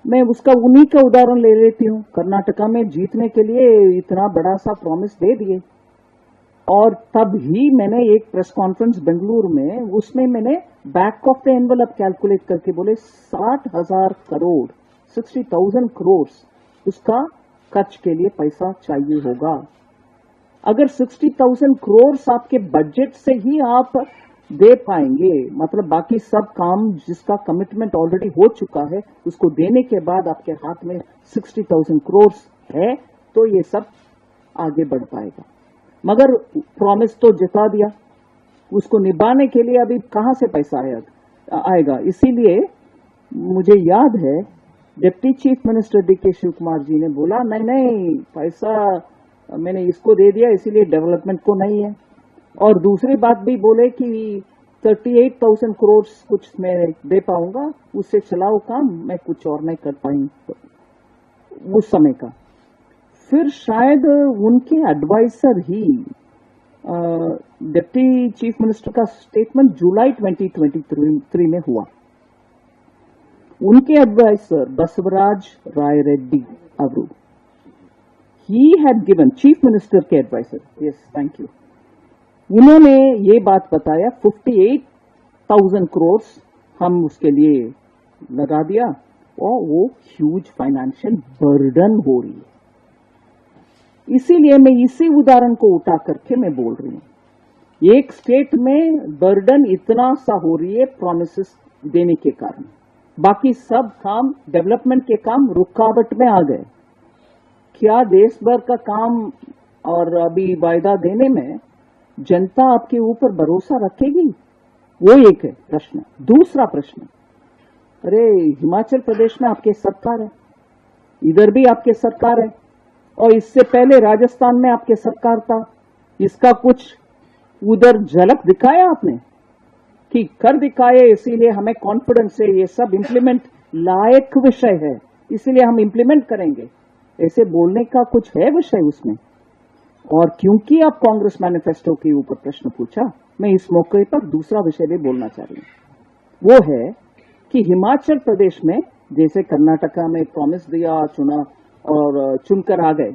मैं उसका उन्हीं का उदाहरण ले लेती हूँ। कर्नाटका में जीतने के लिए इतना बड़ा सा प्रॉमिस दे दिए, और तब ही मैंने एक प्रेस कॉन्फ्रेंस बेंगलुरु में, उसमें मैंने back of the envelope calculate करके बोले 60,000 करोड़ 60,000 करोड़ उसका कच्छ के लिए पैसा चाहिए होगा। अगर 60,000 करोड़ आपके बजट से ही आप दे पाएंगे, मतलब बाकी सब काम जिसका कमिटमेंट ऑलरेडी हो चुका है उसको देने के बाद आपके हाथ में 60,000 करोड़ है, तो ये सब आगे बढ़ पाएगा। मगर प्रॉमिस तो जिता दिया, उसको निभाने के लिए अभी कहां से पैसा आएगा। इसीलिए मुझे याद है deputy chief minister D K Shivakumar ji ने बोला नहीं पैसा मैंने इसको दे दिया इसीलिए डेवलपमेंट को नहीं है। और दूसरी बात भी बोले कि 38,000 करोड़ कुछ मैं दे पाऊंगा, उससे चलाओ काम, मैं कुछ और नहीं कर पाई उस समय का। फिर शायद उनके एडवाइजर ही डिप्टी चीफ मिनिस्टर का स्टेटमेंट जुलाई 2023 में हुआ। उनके एडवाइजर बसवराज राय रेड्डी अवरू, ही हैड गिवन, चीफ मिनिस्टर के एडवाइजर, यस थैंक यू, उन्होंने ये बात बताया 58,000 करोड़ हम उसके लिए लगा दिया, और वो ह्यूज फाइनेंशियल बर्डन हो रही है। इसीलिए मैं इसी उदाहरण को उठा करके मैं बोल रही हूं, एक स्टेट में बर्डन इतना सा हो रही है प्रॉमिसेस देने के कारण, बाकी सब काम डेवलपमेंट के काम रुकावट में आ गए। क्या देश भर का काम और अभी वायदा देने में जनता आपके ऊपर भरोसा रखेगी? वो एक है प्रश्न। दूसरा प्रश्न, अरे हिमाचल प्रदेश में आपके सरकार है, इधर भी आपके सरकार है, और इससे पहले राजस्थान में आपके सरकार था, इसका कुछ उधर झलक दिखाया आपने कि कर दिखाए, इसीलिए हमें कॉन्फिडेंस है ये सब इंप्लीमेंट लायक विषय है इसीलिए हम इंप्लीमेंट करेंगे, ऐसे बोलने का कुछ है विषय उसमें? और क्योंकि आप कांग्रेस मैनिफेस्टो के ऊपर प्रश्न पूछा, मैं इस मौके पर दूसरा विषय भी बोलना चाह रही हूं। वो है कि हिमाचल प्रदेश में जैसे कर्नाटका में प्रॉमिस दिया, चुना और चुनकर आ गए,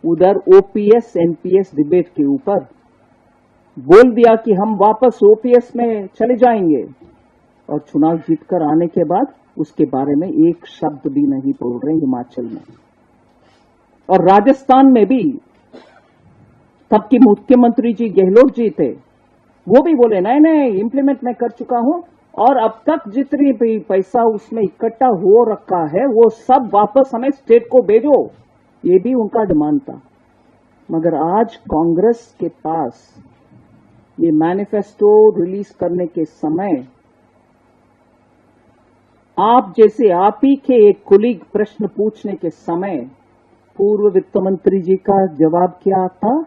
उधर ओपीएस एनपीएस डिबेट के ऊपर बोल दिया कि हम वापस ओपीएस में चले जाएंगे, और चुनाव जीतकर आने के बाद उसके बारे में एक शब्द भी नहीं बोल रहे हिमाचल में। और राजस्थान में भी तब की मुख्यमंत्री जी गहलोत जी थे, वो भी बोले नहीं इंप्लीमेंट मैं कर चुका हूं, और अब तक जितनी भी पैसा उसमें इकट्ठा हो रखा है वो सब वापस हमें स्टेट को भेजो, ये भी उनका डिमांड था। मगर आज कांग्रेस के पास ये मैनिफेस्टो रिलीज करने के समय आप जैसे आप ही के एक कुलीग प्रश्न पूछने के समय पूर्व वित्त मंत्री जी का जवाब क्या था?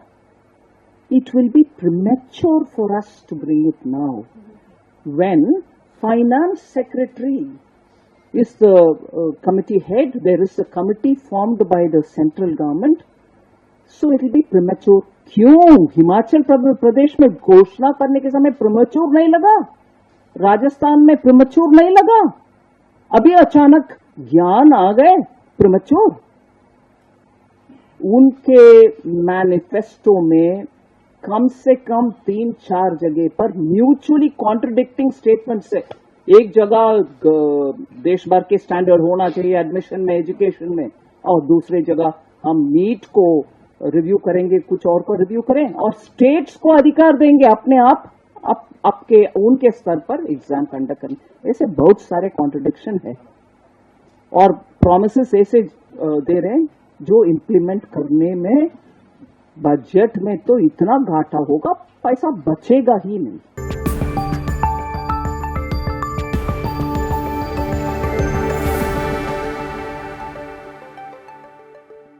It will be premature for us to bring it now. When finance secretary is the committee head, there is a committee formed by the central government, so it will be premature. क्यों हिमाचल प्रदेश में घोषणा करने के समय premature नहीं लगा? राजस्थान में premature नहीं लगा? अभी अचानक ज्ञान आ गए प्रीमेच्योर? उनके मैनिफेस्टो में कम से कम 3-4 जगह पर म्यूचुअली कॉन्ट्रडिक्टिंग स्टेटमेंट से, एक जगह देश भर के स्टैंडर्ड होना चाहिए एडमिशन में, एजुकेशन में, और दूसरी जगह हम नीट को रिव्यू करेंगे, कुछ और को रिव्यू करें, और स्टेट्स को अधिकार देंगे अपने आप आपके उनके स्तर पर एग्जाम कंडक्ट करने। ऐसे बहुत सारे कॉन्ट्रडिक्शन है, और प्रोमिसेस ऐसे दे रहे हैं जो इंप्लीमेंट करने में बजट में तो इतना घाटा होगा, पैसा बचेगा ही नहीं।